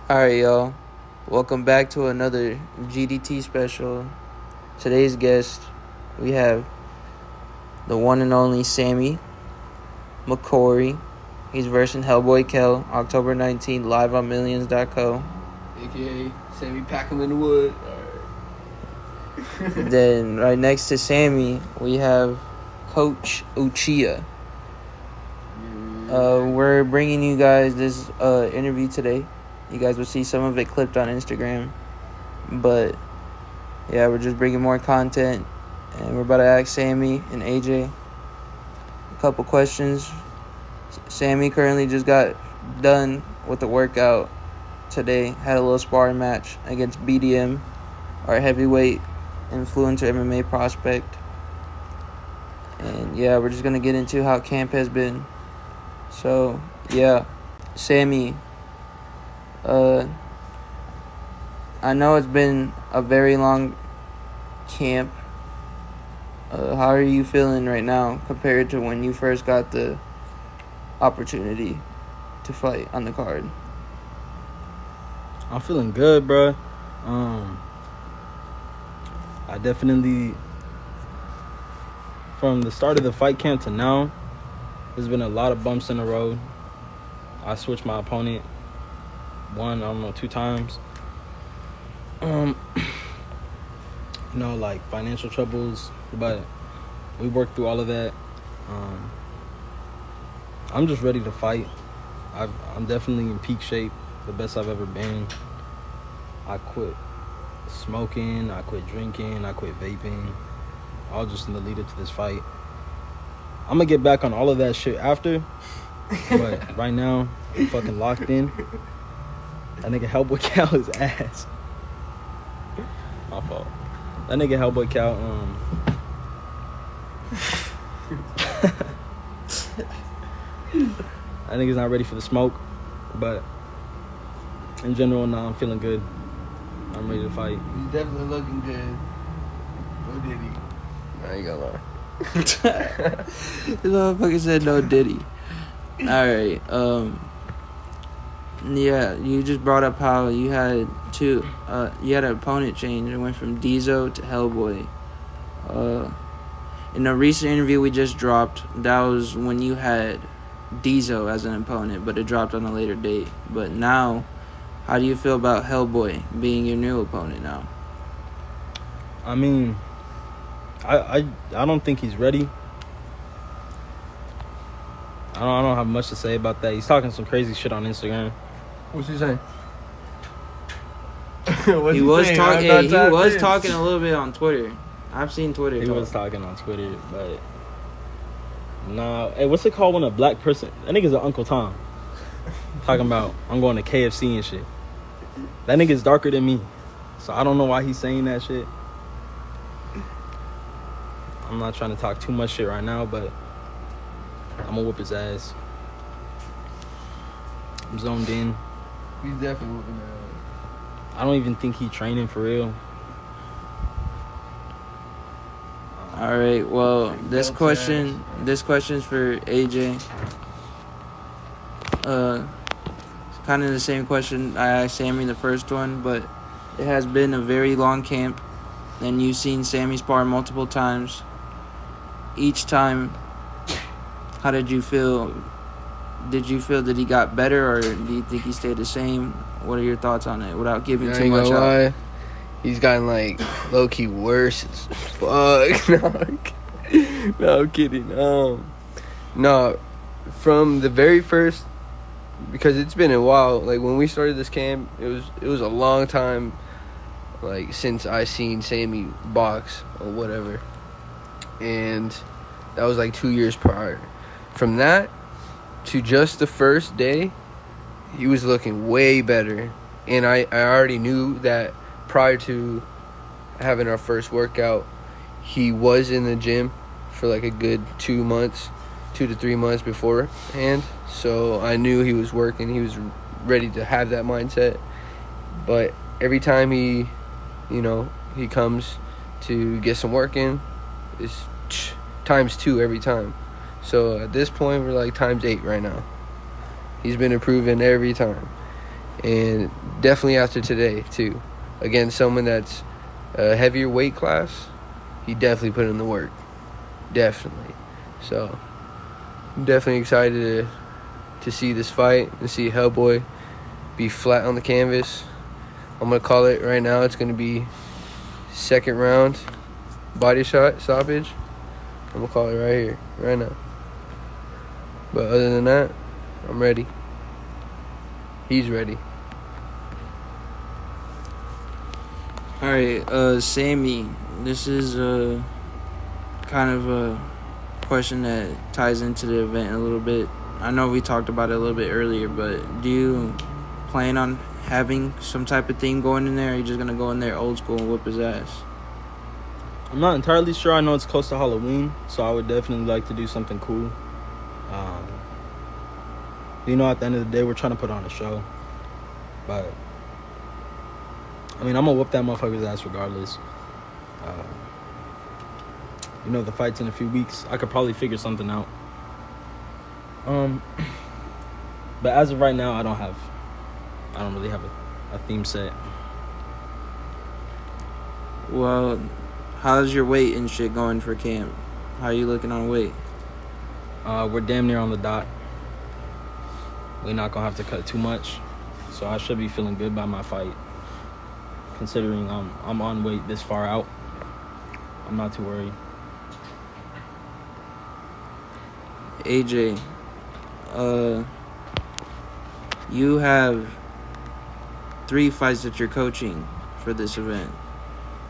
Alright, y'all. Welcome back to another GDT special. Today's guest, we have the one and only Sammy Makori. He's versing Hellboy Kel, October 19th, live on Millions.co. AKA Sammy pack him in the wood. Alright. Then, right next to Sammy, we have Coach Uchiha. We're bringing you guys this interview today. You guys will see some of it clipped on Instagram. But, yeah, we're just bringing more content. And we're about to ask Sammy and AJ a couple questions. Sammy currently just got done with the workout today. Had a little sparring match against BDM, our heavyweight influencer MMA prospect. And, yeah, we're just going to get into how camp has been. So, yeah, Sammy, I know it's been a very long camp. How are you feeling right now compared to when you first got the opportunity to fight on the card? I'm feeling good, bro. I definitely, from the start of the fight camp to now, there's been a lot of bumps in the road. I switched my opponent two times. Like financial troubles, but we worked through all of that. I'm just ready to fight. I'm definitely in peak shape, the best I've ever been. I quit smoking, I quit drinking, I quit vaping, all just in the lead up to this fight. I'm gonna get back on all of that shit after, but right now, I'm fucking locked in. That nigga Hellboy Cal his ass. My fault. That nigga Hellboy Cal, that nigga's not ready for the smoke, but in general, I'm feeling good. I'm ready to fight. He's definitely looking good. No Diddy. I ain't gonna lie. This motherfucker said no Diddy. Alright, yeah, you just brought up how you had an opponent change and went from Dojo to Hellboy. In a recent interview we just dropped, that was when you had Dojo as an opponent, but it dropped on a later date. But now, how do you feel about Hellboy being your new opponent now? I mean, I don't think he's ready. I don't have much to say about that. He's talking some crazy shit on Instagram. What's he saying? He was talking a little bit on Twitter. I've seen Twitter. He was talking on Twitter, but nah. Hey, what's it called when a black person? That nigga's an Uncle Tom. Talking about I'm going to KFC and shit. That nigga's darker than me, so I don't know why he's saying that shit. I'm not trying to talk too much shit right now, but I'm gonna whoop his ass. I'm zoned in. He's definitely whooping that. I don't even think he training for real. All right. Well, this question's for AJ. It's kind of the same question I asked Sammy the first one, but it has been a very long camp, and you've seen Sammy spar multiple times. Each time, how did you feel? Did you feel that he got better, or do you think he stayed the same? What are your thoughts on it without giving too much out? He's gotten like low key worse as fuck. No, I'm kidding. No, from the very first, because it's been a while. Like when we started this camp, it was a long time, like since I seen Sammy box or whatever, and that was like 2 years prior. From that to just the first day, he was looking way better. And I already knew that prior to having our first workout, he was in the gym for like a good 2 to 3 months beforehand. So I knew he was working. He was ready to have that mindset. But every time he comes to get some work in, it's times 2 every time. So at this point, we're like times 8 right now. He's been improving every time. and definitely after today too. Again, someone that's a heavier weight class, he definitely put in the work. Definitely. So I'm definitely excited to see this fight and see Hellboy be flat on the canvas. I'm going to call it right now. It's going to be second round body shot stoppage. I'm going to call it right here, right now. But other than that, I'm ready. He's ready. All right, Sammy, this is kind of a question that ties into the event a little bit. I know we talked about it a little bit earlier, but do you plan on having some type of theme going in there, or are you just going to go in there old school and whip his ass? I'm not entirely sure. I know it's close to Halloween, so I would definitely like to do something cool. At the end of the day, we're trying to put on a show. But, I'm going to whoop that motherfucker's ass regardless. The fight's in a few weeks. I could probably figure something out. But as of right now, I don't really have a theme set. Well, how's your weight and shit going for camp? How are you looking on weight? We're damn near on the dot. We're not going to have to cut too much. So I should be feeling good by my fight. Considering I'm on weight this far out, I'm not too worried. AJ, you have 3 fights that you're coaching for this event.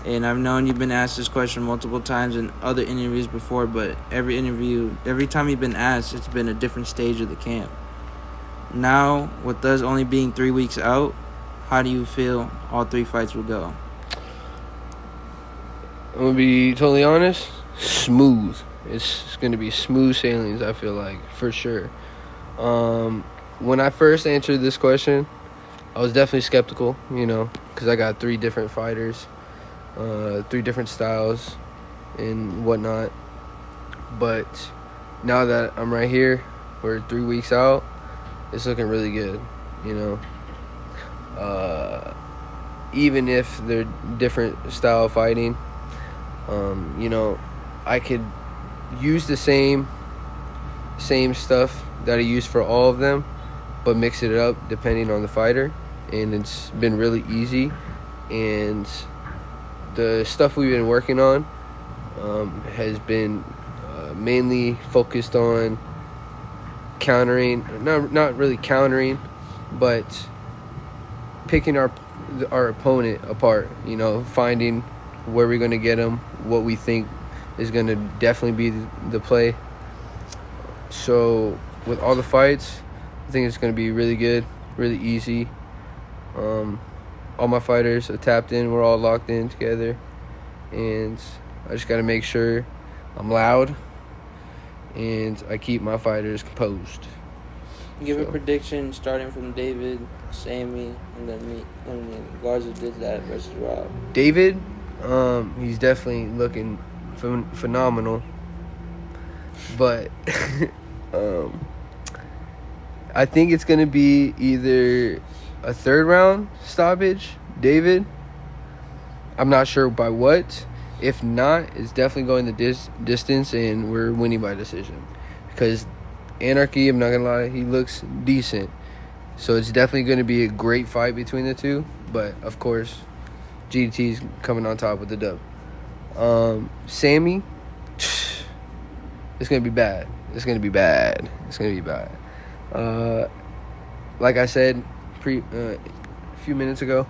And I've known you've been asked this question multiple times in other interviews before, but every time you've been asked, it's been a different stage of the camp. Now, with us only being 3 weeks out, how do you feel all 3 fights will go? I'm going to be totally honest. Smooth. It's going to be smooth sailings, I feel like, for sure. When I first answered this question, I was definitely skeptical, because I got 3 different fighters, 3 different styles and whatnot. But now that I'm right here, we're 3 weeks out, it's looking really good, even if they're different style fighting, I could use the same stuff that I use for all of them, but mix it up depending on the fighter, and it's been really easy. And the stuff we've been working on has been mainly focused on countering, not really countering, but picking our opponent apart, finding where we're going to get them, what we think is going to definitely be the play. So with all the fights, I think it's going to be really good, really easy. All my fighters are tapped in. We're all locked in together. And I just got to make sure I'm loud and I keep my fighters composed. Give a prediction starting from David, Sammy, and then me. And then Garza did that versus Rob. David, he's definitely looking phenomenal. But I think it's going to be either a 3rd round stoppage, David. I'm not sure by what. If not, it's definitely going the distance, and we're winning by decision. Because Anarchy, I'm not going to lie, he looks decent. So it's definitely going to be a great fight between the two. But, of course, GDT's coming on top with the dub. Sammy, it's going to be bad. It's going to be bad. Like I said a few minutes ago,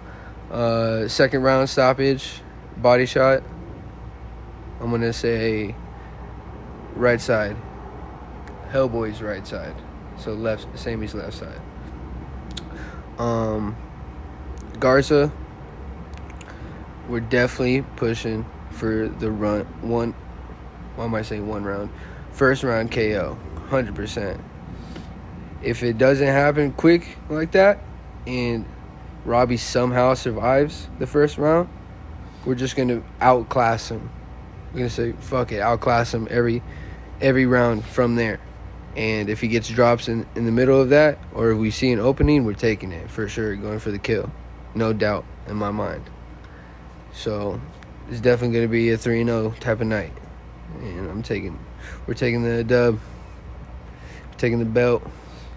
2nd round stoppage, body shot. I'm going to say right side. Hellboy's right side. So Sammy's left side. Garza, we're definitely pushing for the one round. 1st round KO, 100%. If it doesn't happen quick like that and Robbie somehow survives the 1st round, we're just going to outclass him. We're going to say, fuck it, outclass him every round from there. And if he gets drops in the middle of that, or if we see an opening, we're taking it for sure, going for the kill. No doubt in my mind. So it's definitely going to be a 3-0 type of night. And we're taking the dub, we're taking the belt.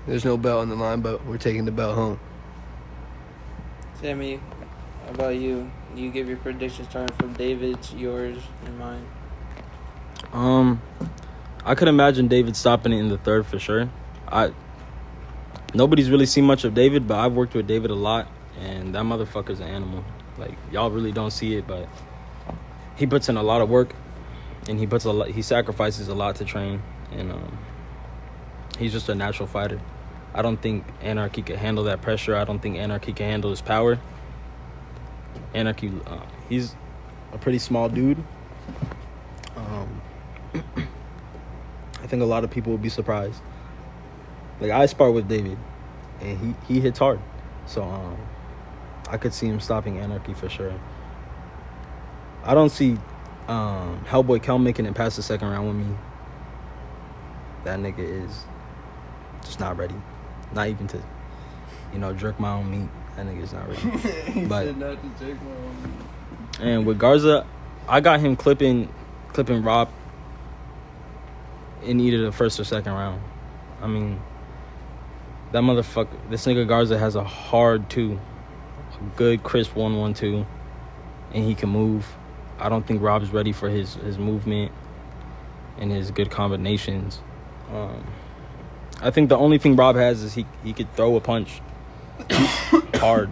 There's no belt on the line, but we're taking the belt home. Sammy, how about you? You give your predictions starting from David's, yours, and mine. I could imagine David stopping it in the third for sure. Nobody's really seen much of David, but I've worked with David a lot, and that motherfucker's an animal. Like, y'all really don't see it, but he puts in a lot of work, and he sacrifices a lot to train, and he's just a natural fighter. I don't think Anarchy can handle that pressure. I don't think Anarchy can handle his power. Anarchy, he's a pretty small dude. I think a lot of people will be surprised. Like, I spar with David, and he hits hard. So I could see him stopping Anarchy for sure. I don't see Hellboy Kel making it past the second round with me. That nigga is just not ready. Not even to, jerk my own meat. That nigga's not ready. He But, said not to jerk my own meat. And with Garza, I got him clipping Rob in either the first or second round. I mean, that motherfucker, this nigga Garza has a hard 2. A good, crisp 1-1-2. And he can move. I don't think Rob's ready for his movement and his good combinations. I think the only thing Rob has is he could throw a punch hard.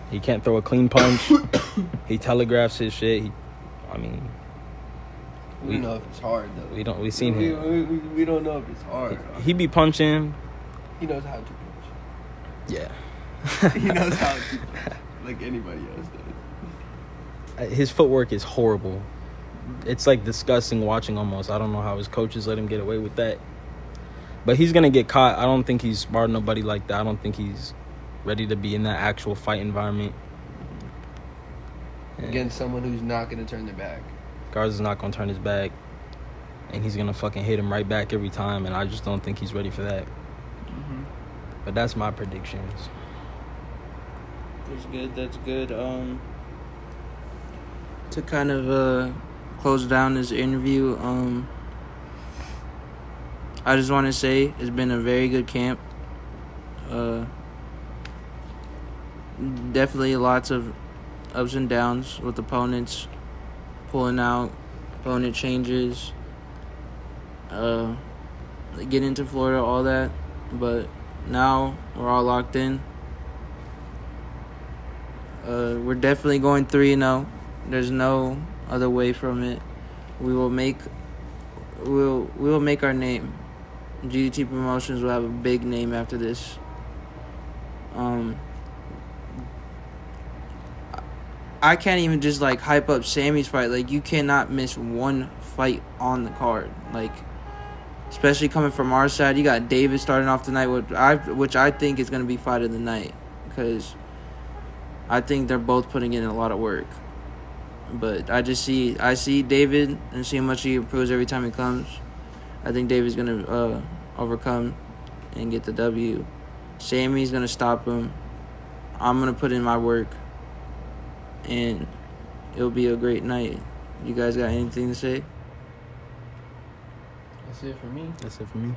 He can't throw a clean punch. He telegraphs his shit. We don't know if it's hard though. We seen him. We don't know if it's hard. He be punching. He knows how to punch. Yeah. He knows how to punch, like anybody else does. His footwork is horrible. It's like disgusting watching almost. I don't know how his coaches let him get away with that. But he's going to get caught. I don't think he's smart nobody like that. I don't think he's ready to be in that actual fight environment. Against someone who's not going to turn their back. Garza's not going to turn his back. And he's going to fucking hit him right back every time. And I just don't think he's ready for that. Mm-hmm. But that's my predictions. That's good. To kind of close down this interview, I just want to say it's been a very good camp. Definitely lots of ups and downs with opponents pulling out, opponent changes, get into Florida, all that. But now we're all locked in. We're definitely going 3-0. There's no other way from it. We'll make our name. GDT Promotions will have a big name after this. I can't even just hype up Sammy's fight. You cannot miss one fight on the card. Especially coming from our side, you got David starting off tonight, which I think is going to be fight of the night, because I think they're both putting in a lot of work. But I see David and see how much he improves every time he comes. I think David's going to overcome and get the W. Sammy's going to stop him. I'm going to put in my work. And it'll be a great night. You guys got anything to say? That's it for me. That's it for me.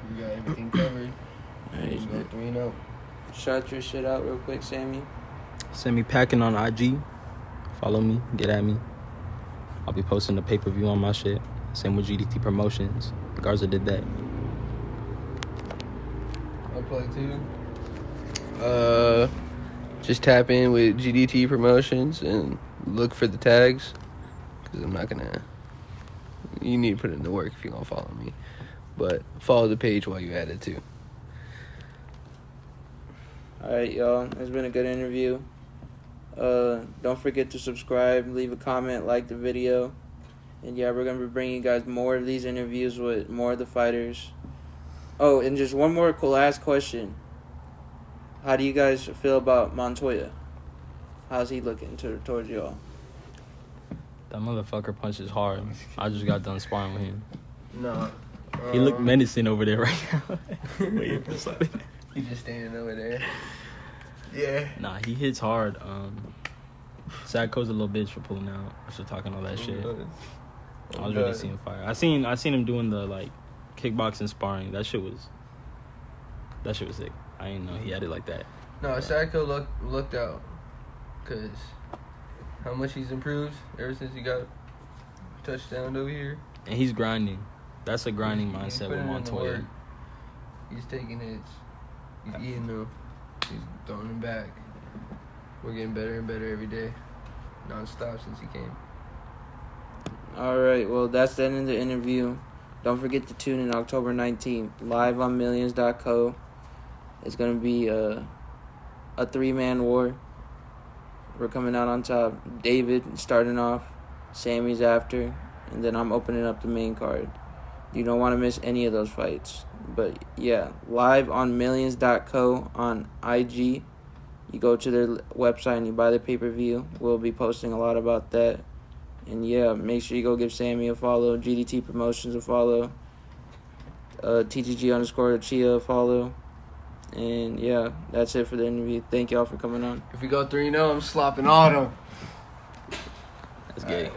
We got everything covered. Alright, Go 3-0. shout your shit out real quick, Sammy. Send me packing on IG. Follow me. Get at me. I'll be posting the pay-per-view on my shit. Same with GDT Promotions. Garza did that. I'll plug too. Just tap in with GDT Promotions and look for the tags. Because I'm not going to... You need to put in the work if you're going to follow me. But follow the page while you at it too. Alright, y'all. It's been a good interview. Don't forget to subscribe, leave a comment, like the video. And yeah, we're going to be bringing you guys more of these interviews with more of the fighters. Oh, and just one more last question. How do you guys feel about Montoya? How's he looking towards y'all? That motherfucker punches hard. I just got done sparring with him. No. He looked menacing over there right now. Waiting for something. He's just standing over there. Yeah. Nah, he hits hard. Sadko's a little bitch for pulling out, for talking all that shit. I was really seeing fire. I seen him doing the like kickboxing sparring. That shit was sick. I didn't know he had it like that. No, Sadko looked out, cause how much he's improved ever since he got touchdown over here. And he's grinding. That's a grinding mindset with putting in the Montoya. work. He's taking hits. He's eating them. He's throwing them back. We're getting better and better every day, non-stop since he came. All right, well, that's the end of the interview. Don't forget to tune in October 19th, live on Millions.co. It's going to be a three-man war. We're coming out on top. David starting off, Sammy's after, and then I'm opening up the main card. You don't want to miss any of those fights. But, yeah, live on Millions.co on IG. You go to their website and you buy the pay-per-view. We'll be posting a lot about that. And, yeah, make sure you go give Sammy a follow, GDT Promotions a follow, TTG_Chia a follow. And, yeah, that's it for the interview. Thank y'all for coming on. If we go 3-0, I'm slopping all them. That's gay.